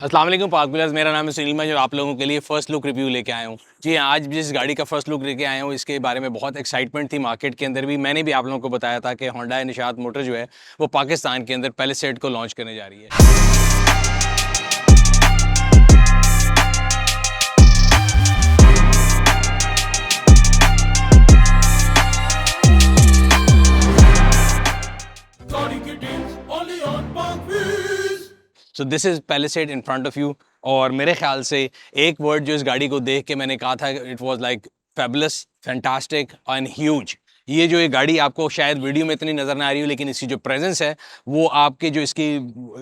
अस्सलाम वालेकुम पाक व्हीलर्स, मेरा नाम है सुनील। मैं जो आप लोगों के लिए फ़र्स्ट लुक रिव्यू लेके आया हूँ। जी हाँ, आज जिस गाड़ी का फ़र्स्ट लुक लेके आया हूँ इसके बारे में बहुत एक्साइटमेंट थी मार्केट के अंदर भी। मैंने भी आप लोगों को बताया था कि होंडा निशात मोटर जो है वो पाकिस्तान के अंदर पैलिसेड को लॉन्च करने जा रही है। So this is palisade in front of you. और मेरे ख्याल से एक वर्ड जो इस गाड़ी को देख के मैंने कहा था, it was like fabulous, fantastic and huge. ये जो ये गाड़ी आपको शायद वीडियो में इतनी नज़र ना आ रही हो, लेकिन इसकी जो प्रेजेंस है वो आपके जो इसकी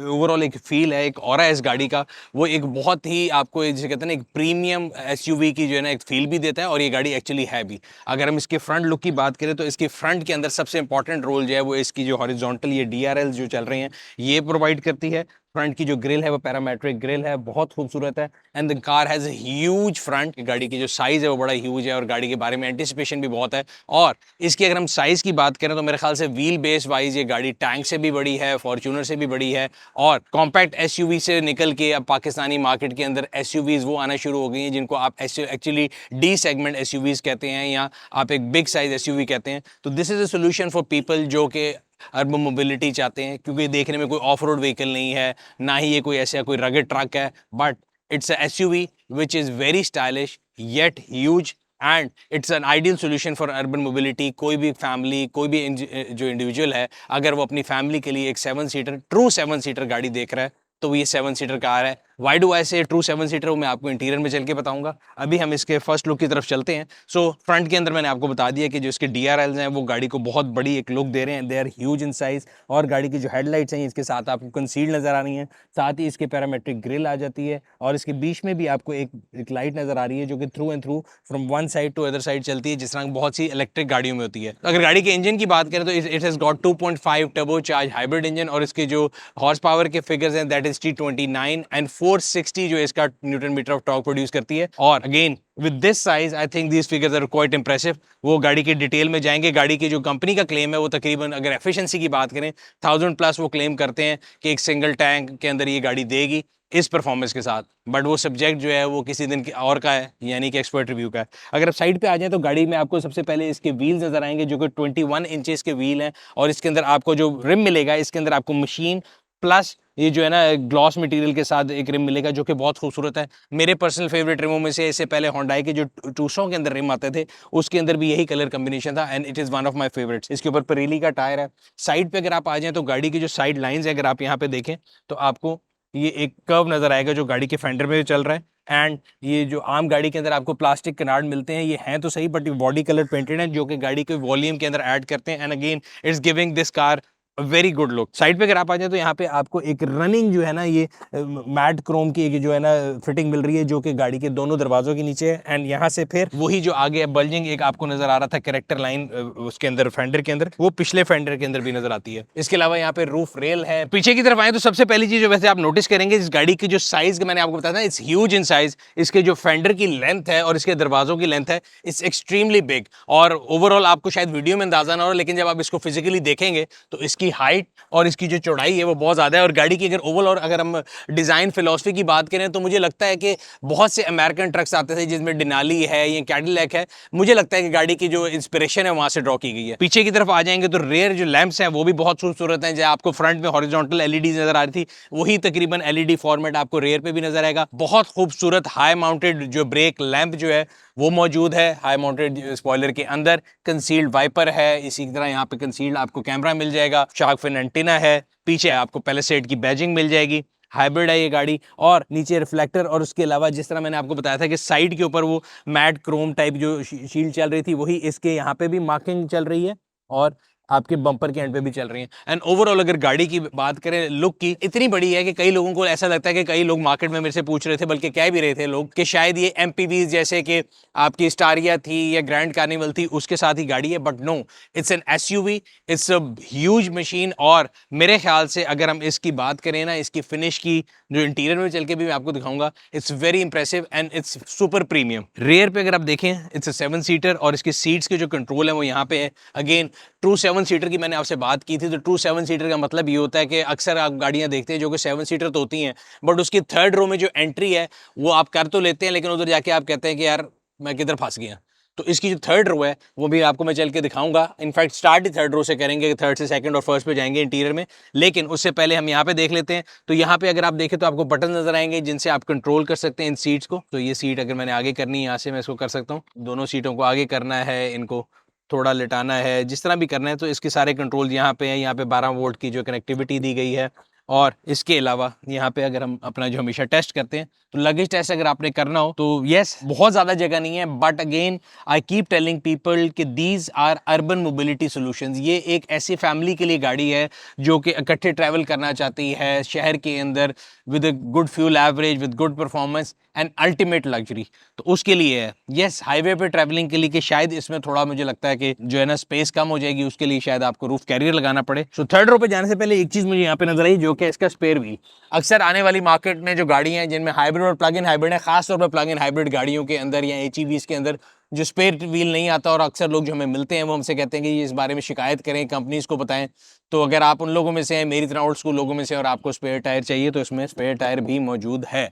ओवरऑल एक फील है, एक ऑरा है इस गाड़ी का, वो एक बहुत ही आपको जिसे कहते हैं ना एक प्रीमियम एसयूवी की जो है ना एक फील भी देता है। और ये गाड़ी एक्चुअली है भी। अगर हम इसके फ्रंट लुक की बात करें तो इसके फ्रंट के अंदर सबसे इंपॉर्टेंट रोल जो है वो इसकी जो हॉरिजॉन्टल ये DRL जो चल रहे हैं ये प्रोवाइड करती है। फ्रंट की जो ग्रिल है वो पैरामेट्रिक ग्रिल है, बहुत खूबसूरत है। And the car has a huge front. गाड़ी की जो साइज़ है वो बड़ा ह्यूज है और गाड़ी के बारे में एंटिसिपेशन भी बहुत है। और इसकी अगर हम साइज़ की बात करें तो मेरे ख्याल से व्हील बेस वाइज ये गाड़ी टैंक से भी बड़ी है, फॉर्च्यूनर से भी बड़ी है। और कॉम्पैक्ट एसयूवी से निकल के अब पाकिस्तानी मार्केट के अंदर एसयूवीज़ वो आना शुरू हो गई हैं जिनको आप एक्चुअली डी सेगमेंट एसयूवीज़ कहते हैं, या आप एक बिग साइज एसयूवी कहते हैं। तो this is a solution for people जो कि अर्बन मोबिलिटी चाहते हैं, क्योंकि देखने में कोई ऑफ रोड व्हीकल नहीं है, ना ही ये कोई ऐसा कोई रगड ट्रक है, but it's a SUV which is very stylish yet huge and it's an ideal solution for urban mobility. कोई भी फैमिली, कोई भी जो इंडिविजुअल है, अगर वो अपनी फैमिली के लिए एक 7 सीटर ट्रू 7 सीटर गाड़ी देख रहा है तो ये 7 सीटर कार है। वाई डू आई से ट्रू 7 सीटर, वो मैं आपको इंटीरियर में चल के बताऊंगा। अभी हम इसके फर्स्ट लुक की तरफ चलते हैं। सो फ्रंट के अंदर मैंने आपको बता दिया कि जो इसके DRLs हैं वो गाड़ी को बहुत बड़ी एक लुक दे रहे हैं, they are huge in size. और गाड़ी की जो हेडलाइट्स हैं इसके साथ आपको कंसील्ड नजर आ रही हैं, साथ ही इसके पैरामेट्रिक ग्रिल आ जाती है और इसके बीच में भी आपको एक लाइट नजर आ रही है जो कि through and through from one side to other side चलती है, जिस तरह बहुत सी इलेक्ट्रिक गाड़ियों में होती है। अगर गाड़ी के इंजन की बात करें तो it has got 2.5 turbo charge hybrid engine और इसके जो हॉर्स पावर के फिगर्स हैं दैट इज T29 एंड 460 जो इसका newton metre of torque produce करती है। और again with this size I think these figures are quite impressive. वो गाड़ी की डिटेल में जाएंगे। गाड़ी की जो कंपनी का क्लेम है वो तकरीबन, अगर एफिशिएंसी की बात करें, 1000+ वो क्लेम करते हैं कि एक सिंगल टैंक के अंदर ये गाड़ी देगी इस परफॉर्मेंस के साथ। बट वो सब्जेक्ट जो है वो किसी दिन और का है, यानी कि एक्सपर्ट रिव्यू का है। अगर आप साइड पे आ जाएं तो गाड़ी में आपको सबसे पहले इसके व्हील्स नजर आएंगे जो कि 21 इंचेस के व्हील हैं। और इसके अंदर आपको जो रिम मिलेगा, इसके अंदर आपको मशीन प्लस ये जो है ना ग्लॉस मटेरियल के साथ एक रिम मिलेगा जो कि बहुत खूबसूरत है। मेरे पर्सनल फेवरेट रिमों में से इससे पहले होंडाई के जो टूसों के अंदर रिम आते थे उसके अंदर भी यही कलर कॉम्बिनेशन था and it is one of my favourites. इसके ऊपर पिरेली का टायर है। साइड पे अगर आप आ जाएं तो गाड़ी की जो साइड लाइंस है, अगर आप यहाँ पे देखें तो आपको ये एक कर्व नजर आएगा जो गाड़ी के फेंडर में चल रहा है। एंड ये जो आम गाड़ी के अंदर आपको प्लास्टिक कनार्ड मिलते हैं, ये हैं तो सही बट ये बॉडी कलर पेंटेड है जो कि गाड़ी के वॉल्यूम के अंदर ऐड करते हैं। And again it's giving this car very good look. Side पे अगर आप आ जाए तो यहाँ पे आपको एक रनिंग जो है ना ये मैट क्रोम की एक जो है ना फिटिंग मिल रही है जो कि गाड़ी के दोनों दरवाजों के नीचे है। एंड यहाँ से फिर वही जो आगे बल्जिंग एक आपको नजर आ रहा था कैरेक्टर लाइन उसके अंदर फेंडर के अंदर, वो पिछले फेंडर के अंदर भी नजर आती है। इसके अलावा यहाँ पे रूफ रेल है। पीछे की तरफ आए तो सबसे पहली चीज जो वैसे आप नोटिस करेंगे, इस गाड़ी की जो साइज मैंने आपको बताया था इट्स ह्यूज इन साइज। इसके जो फेंडर की लेंथ है और इसके दरवाजों की लेंथ है इट्स एक्सट्रीमली बिग। और ओवरऑल आपको शायद वीडियो में अंदाजा ना हो, लेकिन जब आप इसको फिजिकली देखेंगे तो इसकी हाइट और इसकी जो चौड़ाई है वो बहुत ज़्यादा है। और गाड़ी की अगर ओवरऑल अगर हम डिज़ाइन फिलॉसफी की बात करें तो मुझे लगता है कि बहुत से अमेरिकन ट्रक्स आते थे जिसमें डिनाली है या कैडिलैक है, मुझे लगता है कि गाड़ी की जो इंस्पिरेशन है वहाँ से ड्रॉ की गई है। पीछे की तरफ आ जाएंगे तो रेयर जो लैंप्स हैं वो भी बहुत खूबसूरत हैं। जैसे आपको फ्रंट में हॉरिजॉन्टल एलईडी नजर आ रही थी, वही तकरीबन एलईडी फॉर्मेट आपको रेयर पे भी नजर आएगा। बहुत खूबसूरत हाई माउंटेड जो ब्रेक लैंप जो है वो मौजूद है हाई माउंटेड स्पॉइलर के अंदर। कंसील्ड वाइपर है, इसी तरह यहाँ पे कंसील्ड आपको कैमरा मिल जाएगा, शार्क फिन एंटीना है, पीछे आपको पैलिसेड की बैजिंग मिल जाएगी। हाइब्रिड है ये गाड़ी। और नीचे रिफ्लेक्टर और उसके अलावा जिस तरह मैंने आपको बताया था कि साइड के ऊपर वो मैट क्रोम टाइप जो शील्ड चल रही थी वही इसके यहाँ पे भी मार्किंग चल रही है और आपके बम्पर के एंड पे भी चल रही है। एंड ओवरऑल अगर गाड़ी की बात करें लुक की, इतनी बड़ी है कि कई लोगों को ऐसा लगता है कि कई लोग मार्केट में मेरे से पूछ रहे थे, बल्कि कह भी रहे थे लोग कि शायद ये एमपीवीज जैसे कि आपकी स्टारिया थी या ग्रैंड कार्निवल थी उसके साथ ही गाड़ी है, but no, it's an SUV, it's a huge machine. और मेरे ख्याल से अगर हम इसकी बात करें ना, इसकी फिनिश की, जो इंटीरियर में चल के भी मैं आपको दिखाऊंगा, it's very impressive and it's super premium. Rear पे अगर आप देखें इट्स अ 7 सीटर और इसके सीट्स के जो कंट्रोल है वो यहाँ पे है। अगेन ट्रू 7 7 सीटर की मैंने आपसे बात की थी, तो ट्रू 7 सीटर का मतलब ये होता है कि अक्सर आप गाड़ियां देखते हैं जो कि 7 सीटर तो होती हैं, बट उसकी थर्ड रो में जो एंट्री है वो आप कर तो लेते हैं, लेकिन उधर जाके आप कहते हैं कि यार मैं किधर फंस गया। तो इसकी जो थर्ड रो है वो भी आपको मैं चल के दिखाऊंगा। इनफैक्ट स्टार्ट ही थर्ड रो से करेंगे, थर्ड से सेकंड और फर्स्ट पे जाएंगे इंटीरियर में। लेकिन उससे पहले हम यहाँ पे देख लेते हैं। तो यहाँ पे अगर आप देखें तो आपको बटन नजर आएंगे जिनसे आप कंट्रोल कर सकते हैं इन सीट्स को। तो ये सीट अगर मैंने आगे करनी है, यहाँ से मैं इसको कर सकता हूँ, दोनों सीटों को आगे करना है, इनको थोड़ा लिटाना है, जिस तरह भी करना है। तो इसके सारे कंट्रोल यहाँ पे हैं। यहाँ पे 12 वोल्ट की जो कनेक्टिविटी दी गई है। और इसके अलावा यहाँ पे अगर हम अपना जो हमेशा टेस्ट करते हैं, तो लगेज टेस्ट अगर आपने करना हो तो यस, बहुत ज़्यादा जगह नहीं है, but again I keep telling people कि these are urban mobility solutions. ये एक ऐसी फैमिली के लिए गाड़ी है जो कि इकट्ठे ट्रैवल करना चाहती है शहर के अंदर with a good fuel average, with good performance and ultimate luxury. तो उसके लिए है यस, हाईवे पे ट्रैवलिंग के लिए कि शायद इसमें थोड़ा मुझे लगता है कि जो है ना स्पेस कम हो जाएगी, उसके लिए शायद आपको रूफ कैरियर लगाना पड़े। सो थर्ड रो पे जाने से पहले एक चीज मुझे यहाँ पे नजर आई, जो कि इसका स्पेयर व्हील। अक्सर आने वाली मार्केट में जो गाड़ियां हैं जिनमें हाइब्रिड और प्लग इन हाइब्रिड है, खासतौर पर प्लग इन हाइब्रिड गाड़ियों के अंदर या एचईवीज के अंदर जो स्पेयर व्हील नहीं आता, और अक्सर लोग जो हमें मिलते हैं वो हमसे कहते हैं कि इस बारे में शिकायत करें, कंपनीज को बताएं। तो अगर आप उन लोगों में से हैं, मेरी तरह ओल्ड स्कूल लोगों में से, और आपको स्पेयर टायर चाहिए, तो इसमें स्पेयर टायर भी मौजूद है।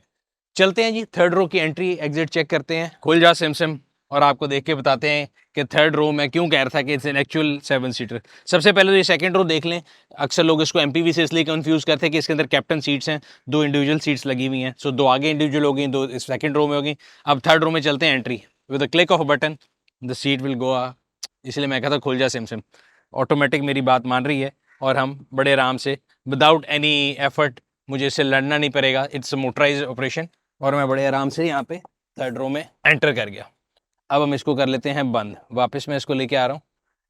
चलते हैं जी, थर्ड रो की एंट्री एग्जिट चेक करते हैं। खुल जा सिम और आपको देख के बताते हैं कि थर्ड रो में क्यों कह रहा था कि इट्स एन एक्चुअल 7 सीटर। सबसे पहले तो ये सेकंड रो देख लें। अक्सर लोग इसको एमपीवी से इसलिए कंफ्यूज करते हैं कि इसके अंदर कैप्टन सीट्स हैं, 2 इंडिविजुअल सीट्स लगी हुई हैं। सो 2 आगे इंडिविजुअल हो गई, 2 इस सेकंड रो में होगी। अब थर्ड रो में चलते हैं। Entry with a click of a button the seat will go. इसलिए मैं कहता खुल जा सिम ऑटोमेटिक मेरी बात मान रही है, और हम बड़े आराम से विदाउट एनी एफर्ट, मुझे इससे लड़ना नहीं पड़ेगा, इट्स मोटराइज ऑपरेशन, और मैं बड़े आराम से यहाँ पे थर्ड रो में एंटर कर गया। अब हम इसको कर लेते हैं बंद। वापस मैं इसको लेके आ रहा हूँ।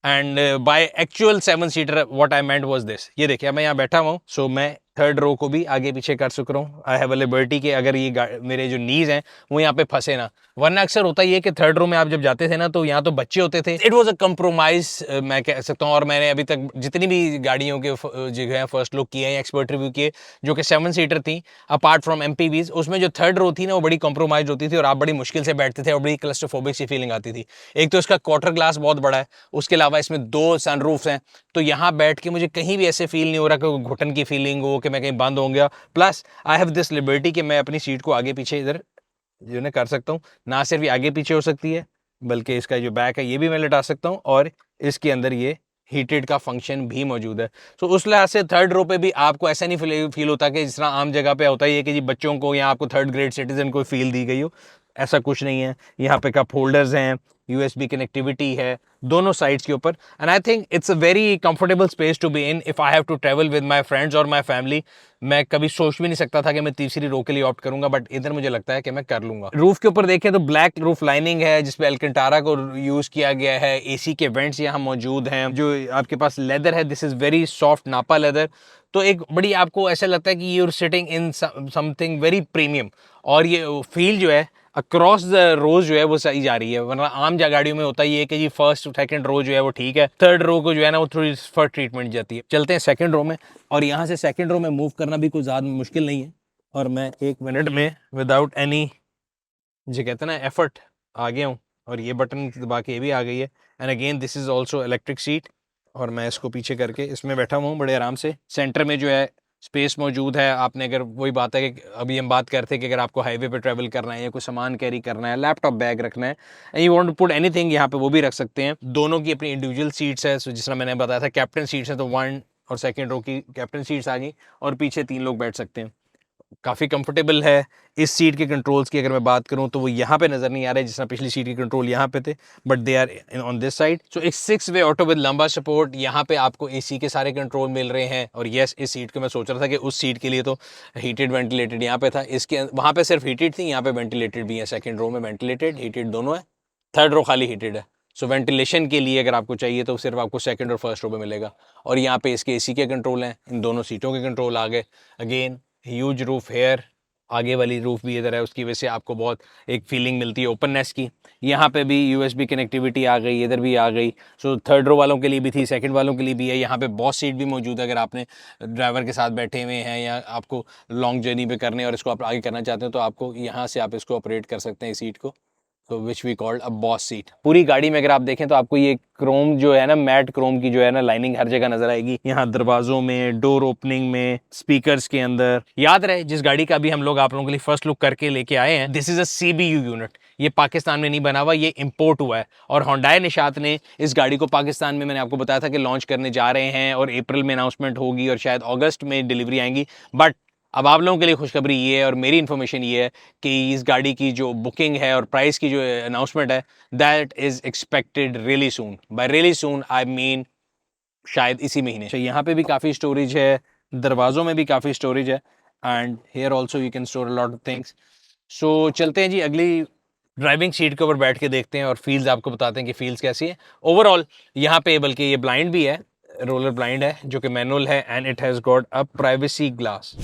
And by actual 7 seater what I meant was this. ये देखिए मैं यहाँ बैठा हुआ हूँ, सो मैं थर्ड रो को भी आगे पीछे कर सक रहा हूँ। आई हैव अ लिबर्टी के अगर ये मेरे जो नीज हैं वो यहाँ पे फंसे ना, वरना अक्सर होता ये कि थर्ड रो में आप जब जाते थे ना, तो यहाँ तो बच्चे होते थे। इट वाज अ कंप्रोमाइज मैं कह सकता हूँ। और मैंने अभी तक जितनी भी गाड़ियों के जो है फर्स्ट लुक किए हैं, एक्सपर्ट रिव्यू किए, जो कि 7 सीटर थी अपार्ट फ्रॉम एमपीवीज, उसमें जो थर्ड रो थी ना वो बड़ी कॉम्प्रोमाइज होती थी, और आप बड़ी मुश्किल से बैठते थे, और बड़ी क्लस्ट्रोफोबिक सी फीलिंग आती थी। एक तो इसका क्वार्टर ग्लास बहुत बड़ा है, उसके अलावा इसमें 2 सनरूफ्स हैं, तो यहाँ बैठ के मुझे कहीं भी ऐसे फील नहीं हो रहा कि घुटन की फीलिंग हो कि मैं कहीं बंद हो गया। Plus I have this liberty कि मैं अपनी सीट को आगे पीछे इधर जो है कर सकता हूँ। ना सिर्फ ये आगे पीछे हो सकती है, बल्कि इसका जो बैक है ये भी मैं लटा सकता हूँ, और इसके अंदर ये हीटेड का फंक्शन भी मौजूद है। तो उस लिहाज से थर्ड रो पे भी आपको ऐसा नहीं फील होता कि जिस तरह आम जगह पे होता है कि जी बच्चों को या आपको थर्ड ग्रेड सिटीजन को फील दी गई हो, ऐसा कुछ नहीं है। यहाँ पे कप होल्डर्स हैं, यूएसबी कनेक्टिविटी है दोनों साइड्स के ऊपर, and I think it's a very comfortable space to be in if I have to travel with my friends और माय फैमिली। मैं कभी सोच भी नहीं सकता था कि मैं तीसरी रो के लिए ऑप्ट करूंगा, बट इधर मुझे लगता है कि मैं कर लूंगा। रूफ के ऊपर देखें तो ब्लैक रूफ लाइनिंग है जिसपे एल्केंटारा को यूज किया गया है। एसी के वेंट्स यहाँ मौजूद हैं। जो आपके पास लेदर है, दिस इज वेरी सॉफ्ट नापा लेदर। तो एक बड़ी आपको ऐसा लगता है कि you're sitting in something very premium, और ये फील जो है अक्रॉस द रोज जो है वो सही जा रही है। वरना आम गाड़ियों में होता ही है कि जी फर्स्ट सेकंड रो जो है वो ठीक है, थर्ड रो को जो है ना वो थोड़ी फर्स्ट ट्रीटमेंट जाती है। चलते हैं सेकंड रो में, और यहाँ से सेकंड रो में मूव करना भी कोई ज़्यादा मुश्किल नहीं है, और मैं 1 मिनट में विदाउट एनी जो कहते हैं ना एफर्ट आ गया हूँ। और ये बटन दबा के ये भी आ गई है। And again this is also electric seat, और मैं इसको पीछे करके इसमें बैठा हुआ हूँ बड़े आराम से। सेंटर में जो है स्पेस मौजूद है। आपने अगर वही बात है कि अभी हम बात करते हैं कि अगर आपको हाईवे पे ट्रैवल करना है या कोई सामान कैरी करना है, लैपटॉप बैग रखना है, and you want to put anything, यहाँ पे वो भी रख सकते हैं। दोनों की अपनी इंडिविजुअल सीट्स है। सो जिस तरह मैंने बताया था कैप्टन सीट्स हैं, तो 1 और सेकंड रो की कैप्टन सीट्स आ गई, और पीछे 3 लोग बैठ सकते हैं। काफ़ी कंफर्टेबल है। इस सीट के कंट्रोल्स की अगर मैं बात करूं तो वो यहाँ पे नज़र नहीं आ रहे, जिस तरह पिछली सीट के कंट्रोल यहाँ पे थे, but they are on this side. So एक 6 वे ऑटो विद लंबा सपोर्ट। यहाँ पे आपको एसी के सारे कंट्रोल मिल रहे हैं। और यस, इस सीट को मैं सोच रहा था कि उस सीट के लिए तो हीटेड वेंटिलेटेड यहाँ पे था, इसके वहाँ पे सिर्फ हीटेड थी, यहाँ पे वेंटिलेटेड भी है। सेकेंड रो में वेंटिलेटेड हीटेड दोनों है, थर्ड रो खाली हीटेड है। सो वेंटिलेशन के लिए अगर आपको चाहिए तो सिर्फ आपको सेकंड और फर्स्ट रो में मिलेगा। और यहाँ पे इसके एसी के कंट्रोल हैं, इन दोनों सीटों के कंट्रोल आ गए। अगेन ह्यूज रूफ हेयर, आगे वाली रूफ भी इधर है, उसकी वजह से आपको बहुत एक फीलिंग मिलती है ओपननेस की। यहाँ पे भी यूएसबी कनेक्टिविटी आ गई, इधर भी आ गई। सो थर्ड रो वालों के लिए भी थी, सेकंड वालों के लिए भी है। यहाँ पे बॉस सीट भी मौजूद है, अगर आपने ड्राइवर के साथ बैठे हुए हैं या आपको लॉन्ग जर्नी पे करने और इसको आप आगे करना चाहते हो तो आपको यहाँ से आप इसको ऑपरेट कर सकते हैं इस सीट को। तो which we called a boss seat. पूरी गाड़ी में अगर आप देखें तो आपको ये क्रोम जो है ना, मैट क्रोम की जो है ना लाइनिंग हर जगह नजर आएगी, यहाँ दरवाजों में, डोर ओपनिंग में, स्पीकर्स के अंदर। याद रहे जिस गाड़ी का भी हम लोग आप लोगों के लिए फर्स्ट लुक करके लेके आए हैं, this is a CBU unit. ये पाकिस्तान में नहीं बना हुआ, ये इंपोर्ट हुआ है। और होंडाई निशात ने इस गाड़ी को पाकिस्तान में, मैंने आपको बताया था कि लॉन्च करने जा रहे हैं और अप्रैल में अनाउंसमेंट होगी और शायद अगस्त में डिलीवरी आएंगी। बट अब आप लोगों के लिए खुशखबरी ये है और मेरी इन्फॉर्मेशन ये है कि इस गाड़ी की जो बुकिंग है और प्राइस की जो अनाउंसमेंट है, that is expected really soon. By really soon I mean शायद इसी महीने। तो यहाँ पे भी काफ़ी स्टोरेज है, दरवाज़ों में भी काफ़ी स्टोरेज है, and here also you can store a lot of things. So चलते हैं जी अगली ड्राइविंग सीट के ऊपर बैठ के देखते हैं और फील्स आपको बताते हैं कि फील्स कैसी है ओवरऑल। यहाँ पे बल्कि ये ब्लाइंड भी है, रोलर ब्लाइंड है जो कि मैनुअल है, and it has got a privacy glass.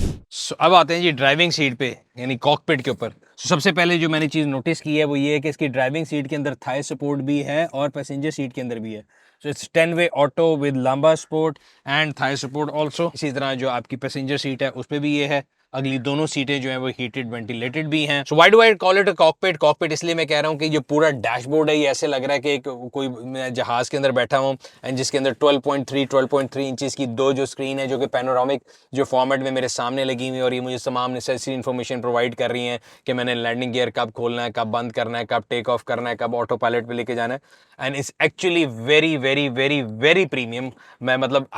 अब आते हैं जी ड्राइविंग सीट पे यानी कॉकपिट के ऊपर। सबसे पहले जो मैंने चीज़ नोटिस की है वो ये है कि इसकी ड्राइविंग सीट के अंदर थाई सपोर्ट भी है और पैसेंजर सीट के अंदर भी है। सो इट्स 10-वे ऑटो विद लंबा support and Thai support also. इसी तरह जो आपकी पैसेंजर सीट है उस पर भी ये है। अगली दोनों सीटें जो है वो हीटेड वेंटिलेटेड भी हैं। So why do I call it a cockpit? Cockpit इसलिए मैं कह रहा हूँ कि जो पूरा डैशबोर्ड है ये ऐसे लग रहा है कि एक कोई मैं जहाज के अंदर बैठा हूँ, एंड जिसके अंदर 12.3 इंचेस की दो जो स्क्रीन है जो कि पैनोरामिक जो फॉर्मेट में मेरे सामने लगी हुई, और ये मुझे तमाम नेसेसरी इन्फॉर्मेशन प्रोवाइड कर रही हैं कि मैंने लैंडिंग गियर कब खोलना है, कब बंद करना है, कब टेक ऑफ करना है, कब ऑटो पायलट पे लेके जाना है। And it's actually very very very very premium. मैं मतलब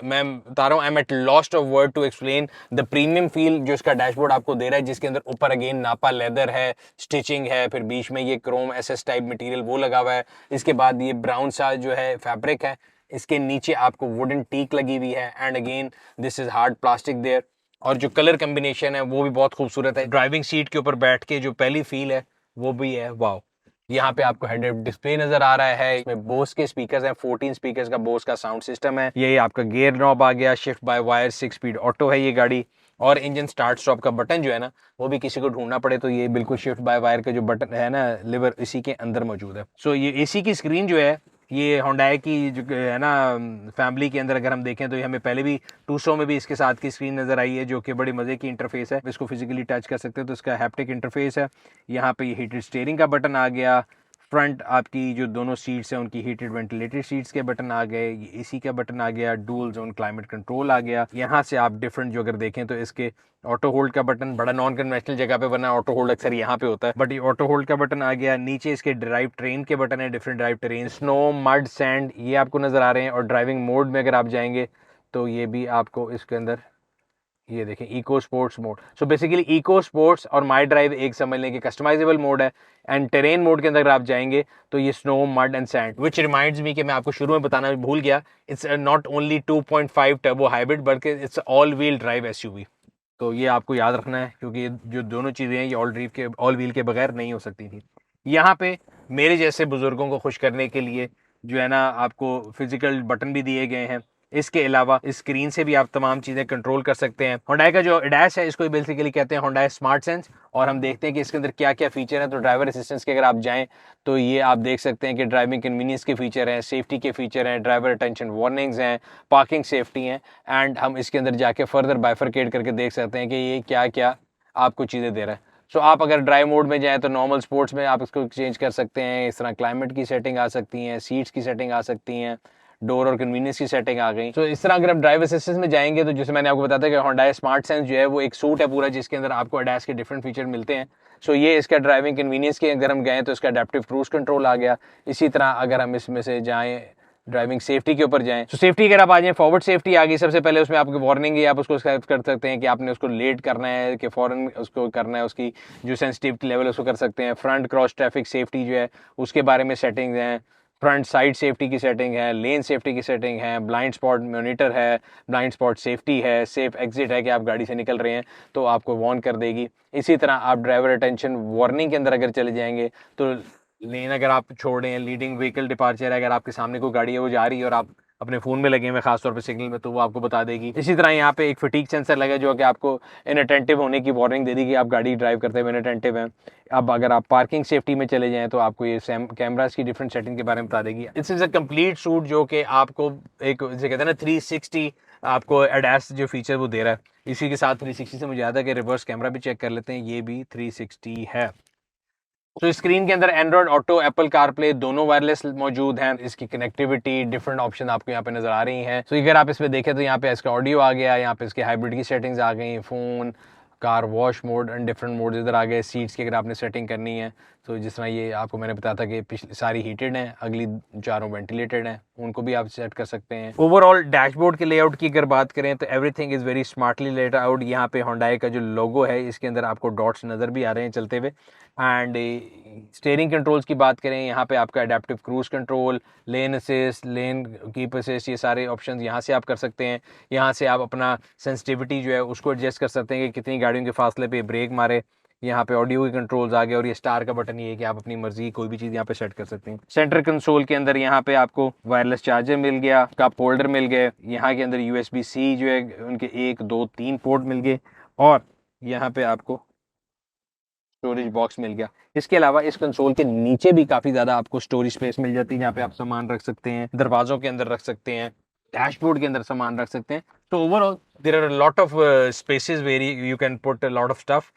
मैं बता रहा हूँ, I am at lost of word to explain the premium feel जो इसका डैशबोर्ड आपको दे रहा है, जिसके अंदर ऊपर अगेन नापा लेदर है, स्टिचिंग है, फिर बीच में ये क्रोम SS टाइप मटेरियल वो लगा हुआ है। इसके बाद ये ब्राउन सा जो है फैब्रिक है, इसके नीचे आपको वुडन टीक लगी हुई है, and again this is hard plastic there. और जो कलर कम्बिनेशन है वो भी बहुत खूबसूरत है। ड्राइविंग सीट के ऊपर बैठ के जो पहली फील है वो भी है वाओ। यहाँ पे आपको हेड अप डिस्प्ले नजर आ रहा है, इसमें बोस के स्पीकर्स हैं, 14 स्पीकर्स का बोस का साउंड सिस्टम है। ये आपका गियर नॉब आ गया, shift by wire, 6 speed auto है ये गाड़ी। और इंजन स्टार्ट स्टॉप का बटन जो है ना, वो भी किसी को ढूंढना पड़े तो ये बिल्कुल शिफ्ट बाय वायर का जो बटन है ना, लिवर, इसी के अंदर मौजूद है। सो ये AC की स्क्रीन जो है, ये होंडाई की जो है ना फैमिली के अंदर अगर हम देखें तो ये हमें पहले भी 200 में भी इसके साथ की स्क्रीन नज़र आई है, जो कि बड़ी मज़े की इंटरफेस है। इसको फिजिकली टच कर सकते हैं तो इसका हैप्टिक इंटरफेस है। यहाँ पे ये हीटेड स्टीयरिंग का बटन आ गया। फ्रंट आपकी जो दोनों सीट्स हैं उनकी हीटेड वेंटिलेटेड सीट्स के बटन आ गए। ये AC का बटन आ गया, डुअल जोन क्लाइमेट कंट्रोल आ गया। यहाँ से आप डिफरेंट जो अगर देखें तो इसके ऑटो होल्ड का बटन, बड़ा नॉन कन्वेंशनल जगह पे बना ऑटो होल्ड अक्सर यहाँ पे होता है, बट ये ऑटो होल्ड का बटन आ गया। नीचे इसके ड्राइव ट्रेन के बटन है, different drive train, snow, mud, sand, ये आपको नजर आ रहे हैं। और ड्राइविंग मोड में अगर आप जाएंगे तो ये भी आपको इसके अंदर ये देखें, eco sports mode. So basically eco sports और माई ड्राइव एक समझ लें कि कस्टमाइजेबल मोड है। एंड टेरेन मोड के अंदर अगर आप जाएंगे तो ये snow, mud and sand, which reminds me कि मैं आपको शुरू में बताना भूल गया, it's not only 2.5 turbo hybrid बल्कि it's all wheel drive SUV। तो ये आपको याद रखना है क्योंकि ये जो दोनों चीज़ें हैं ये ऑल व्हील के बगैर नहीं हो सकती थी। यहाँ पे मेरे जैसे बुजुर्गों को खुश करने के लिए जो है ना आपको फिजिकल बटन भी दिए गए हैं। इसके अलावा इस स्क्रीन से भी आप तमाम चीज़ें कंट्रोल कर सकते हैं। होंडाई का जो ADAS है इसको बेसिकली कहते हैं होंडाई स्मार्ट सेंस। और हम देखते हैं कि इसके अंदर क्या क्या फीचर है। तो ड्राइवर असिस्टेंस के अगर आप जाएं तो ये आप देख सकते हैं कि ड्राइविंग कन्वीनियंस के फीचर हैं, सेफ्टी के फीचर हैं, ड्राइवर अटेंशन वार्निंग्स हैं, पार्किंग सेफ्टी हैं। एंड हम इसके अंदर जाके फर्दर बाइफरकेट करके देख सकते हैं कि ये क्या क्या आपको चीज़ें दे रहा है। सो आप अगर ड्राइव मोड में जाएं तो नॉर्मल स्पोर्ट्स में आप इसको चेंज कर सकते हैं। इस तरह क्लाइमेट की सेटिंग आ सकती हैं, सीट्स की सेटिंग आ सकती हैं, डोर और कन्वीनियंस की सेटिंग आ गई। तो इस तरह अगर आप ड्राइव असिस्टेंस में जाएंगे तो जैसे मैंने आपको बताया था कि होंडाई स्मार्ट सेंस जो है वो एक सूट है पूरा, जिसके अंदर आपको ADAS के डिफरेंट फीचर मिलते हैं। सो ये इसका ड्राइविंग कन्वीनियंस के अगर हम गए तो इसका अडेप्टिव क्रूज कंट्रोल आ गया। इसी तरह अगर हम इसमें से जाएं ड्राइविंग सेफ्टी के ऊपर जाएं तो सेफ्टी अगर आप आ जाएं, फॉरवर्ड सेफ्टी आ गई। सबसे पहले उसमें आपकी वार्निंग है, आप उसको सेलेक्ट कर सकते हैं कि आपने उसको लेट करना है कि फौरन उसको करना है, उसकी जो सेंसिटिविटी लेवल उसको कर सकते हैं। फ्रंट क्रॉस ट्रैफिक सेफ्टी जो है उसके बारे में सेटिंग्स हैं, फ्रंट साइड सेफ्टी की सेटिंग है, लेन सेफ्टी की सेटिंग है, ब्लाइंड स्पॉट मॉनिटर है, ब्लाइंड स्पॉट सेफ्टी है, सेफ एग्जिट है कि आप गाड़ी से निकल रहे हैं तो आपको वार्न कर देगी। इसी तरह आप ड्राइवर अटेंशन वार्निंग के अंदर अगर चले जाएंगे तो लेन अगर आप छोड़ रहे हैं, लीडिंग व्हीकल डिपार्चर है, अगर आपके सामने कोई गाड़ी है वो जा रही है और आप अपने फ़ोन में लगे हुए खासतौर पे सिग्नल में, तो वो आपको बता देगी। इसी तरह यहाँ पे एक फटीक सेंसर लगा जो कि आपको इनअटेंटिव होने की वार्निंग दे देगी, आप गाड़ी ड्राइव करते हुए इनअटेंटिव हैं। अब अगर आप पार्किंग सेफ्टी में चले जाएं तो आपको ये कैमरास की डिफरेंट सेटिंग के बारे में बता देगी। It's is a complete suit जो कि आपको एक जैसे कहते हैं ना 360 आपको ADAS जो फीचर वो दे रहा है। इसी के साथ 360 से मुझे याद है कि रिवर्स कैमरा भी चेक कर लेते हैं, ये भी 360 है। तो स्क्रीन के अंदर एंड्रॉइड ऑटो, एप्पल कारप्ले दोनों वायरलेस मौजूद हैं। इसकी कनेक्टिविटी, डिफरेंट ऑप्शन आपको यहाँ पे नजर आ रही हैं। तो अगर आप इसमें देखें तो यहाँ पे इसका ऑडियो आ गया, यहाँ पे इसके हाइब्रिड की सेटिंग्स आ गई, phone, car wash mode and different mode इधर आ गए। सीट्स की अगर आपने सेटिंग करनी है तो जिस तरह ये आपको मैंने बताया था कि पिछली सारी हीटेड हैं, अगली चारों वेंटिलेटेड हैं, उनको भी आप सेट कर सकते हैं। ओवरऑल डैशबोर्ड के लेआउट की अगर बात करें तो everything is very smartly let out. यहाँ पे होंडाई का जो लोगो है इसके अंदर आपको डॉट्स नज़र भी आ रहे हैं चलते हुए। एंड स्टीयरिंग कंट्रोल्स की बात करें, यहाँ पे आपका एडेप्टिव क्रूज कंट्रोल, लेन असिस्ट, लेन कीप असिस्ट, ये सारे ऑप्शंस यहाँ से आप कर सकते हैं। यहाँ से आप अपना सेंसिटिविटी जो है उसको एडजस्ट कर सकते हैं कि कितनी गाड़ियों के फासले पे ब्रेक मारे। यहाँ पे ऑडियो के कंट्रोल्स आ गए और ये स्टार का बटन ये है कि आप अपनी मर्जी कोई भी चीज़ यहाँ पे सेट कर सकते हैं। सेंटर कंसोल के अंदर यहाँ पे आपको वायरलेस चार्जर मिल गया, कप होल्डर मिल गए, यहाँ के अंदर USB-C जो है उनके 1, 2, 3 पोर्ट मिल गए और यहाँ पे आपको स्टोरेज बॉक्स मिल गया। इसके अलावा इस कंसोल के नीचे भी काफ़ी ज़्यादा आपको स्टोरेज स्पेस मिल जाती है, यहाँ पे आप सामान रख सकते हैं, दरवाज़ों के अंदर रख सकते हैं, डैशबोर्ड के अंदर सामान रख सकते हैं। तो overall there are lot of spaces where you can put a lot of stuff.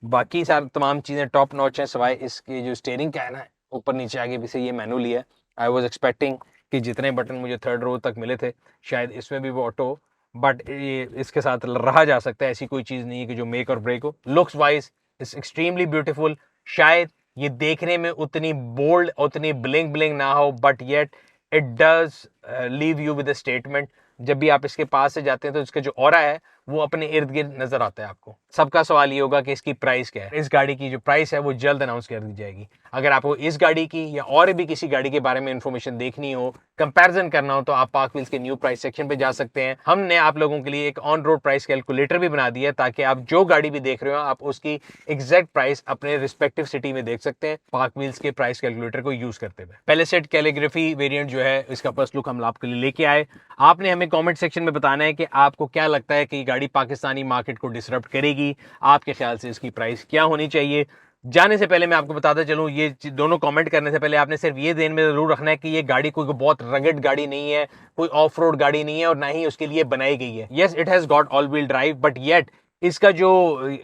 बाकी सारी तमाम चीज़ें टॉप नॉच हैं, सिवाय इसके जो स्टीयरिंग का है ना, ऊपर नीचे आगे पीछे ये मैनुअली है। आई वॉज एक्सपेक्टिंग कि जितने बटन मुझे थर्ड रो तक मिले थे शायद इसमें भी वो ऑटो, बट ये इसके साथ रहा जा सकता है। ऐसी कोई चीज़ नहीं है कि जो मेक और ब्रेक हो। Looks wise it's extremely beautiful. शायद ये देखने में उतनी बोल्ड, उतनी ब्लिंग ब्लिंग ना हो, but yet it does leave you with a statement. जब भी आप इसके पास से जाते हैं तो इसका जो ऑरा है वो अपने इर्द गिर्द नजर आता है आपको। सबका सवाल ये होगा कि इसकी प्राइस क्या है। इस गाड़ी की जो प्राइस है वो जल्द अनाउंस कर दी जाएगी। अगर आपको इस गाड़ी की या और भी किसी गाड़ी के बारे में इंफॉर्मेशन देखनी हो, कंपैरिजन करना हो, तो आप पार्क व्हील्स के न्यू प्राइस सेक्शन पे जा सकते हैं। हमने आप लोगों के लिए एक ऑन रोड प्राइस कैलकुलेटर भी बना दिया है ताकि आप जो गाड़ी भी देख रहे हो आप उसकी एग्जैक्ट प्राइस अपने रिस्पेक्टिव सिटी में देख सकते हैं पार्क व्हील्स के प्राइस कैलकुलेटर को यूज करते हुए। पैलिसेड कैलिग्राफी वेरिएंट जो है इसका फर्स्ट लुक हम आपके लिए लेके आए। आपने हमें कमेंट सेक्शन में बताना है कि आपको क्या लगता है कि गाड़ी पाकिस्तानी मार्केट को डिसरप्ट करेगी। आपके ख्याल से इसकी प्राइस क्या होनी चाहिए। जाने से पहले मैं आपको बताता चलूं, ये दोनों कमेंट करने से पहले आपने सिर्फ ये ध्यान में जरूर रखना है कि ये गाड़ी कोई बहुत रगड गाड़ी नहीं है, कोई ऑफ रोड गाड़ी नहीं है और ना ही उसके लिए बनाई गई है। Yes, it has got all wheel drive, but yet इसका जो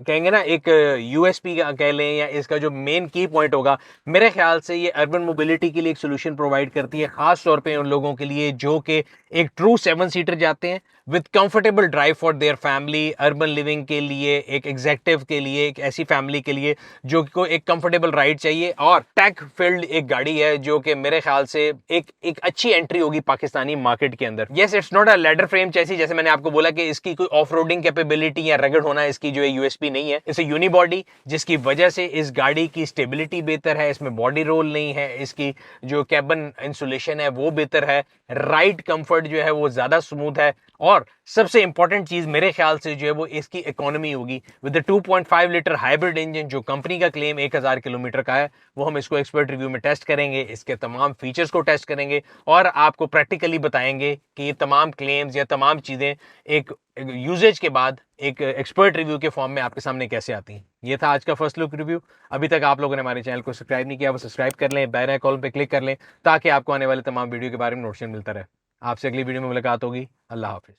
कहेंगे ना एक यूएसपी कह लें या इसका जो मेन की पॉइंट होगा, मेरे ख्याल से ये अर्बन मोबिलिटी के लिए एक सोल्यूशन प्रोवाइड करती है, खास तौर पे उन लोगों के लिए जो कि एक ट्रू 7 सीटर जाते हैं with comfortable drive for their family, urban living के लिए, एक एग्जेक्टिव के लिए, एक ऐसी फैमिली के लिए जो को एक कंफर्टेबल राइड चाहिए। और टेक फील्ड एक गाड़ी है जो कि मेरे ख्याल से एक अच्छी एंट्री होगी पाकिस्तानी मार्केट के अंदर। Yes, it's not a ladder frame chassis, जैसे मैंने आपको बोला कि इसकी कोई ऑफ रोडिंग कैपेबिलिटी या रगड़ होना इसकी जो है यूएसपी नहीं है। इसे यूनिबॉडी, जिसकी वजह से इस गाड़ी की स्टेबिलिटी बेहतर है, इसमें बॉडी रोल नहीं है, इसकी जो कैबिन इंसुलेशन है वो बेहतर है, राइड कंफर्ट जो है वो ज्यादा स्मूथ है और सबसे इंपॉर्टेंट चीज मेरे ख्याल से जो है वो इसकी इकोनॉमी होगी। विद 2.5 लीटर हाइब्रिड इंजन जो कंपनी का क्लेम 1000 किलोमीटर का है, वो हम इसको एक्सपर्ट रिव्यू में टेस्ट करेंगे, इसके तमाम फीचर्स को टेस्ट करेंगे और आपको प्रैक्टिकली बताएंगे कि ये तमाम क्लेम्स या तमाम चीजें एक यूजेज के बाद एक एक्सपर्ट रिव्यू के फॉर्म में आपके सामने कैसे आती हैं। ये था आज का फर्स्ट लुक रिव्यू। अभी तक आप लोगों ने हमारे चैनल को सब्सक्राइब नहीं किया, वो सब्सक्राइब कर लें, बेल आइकन पे क्लिक कर लें ताकि आपको आने वाले तमाम वीडियो के बारे में नोटिफिकेशन मिलता रहे। आपसे अगली वीडियो में मुलाकात होगी। अल्लाह हाफिज।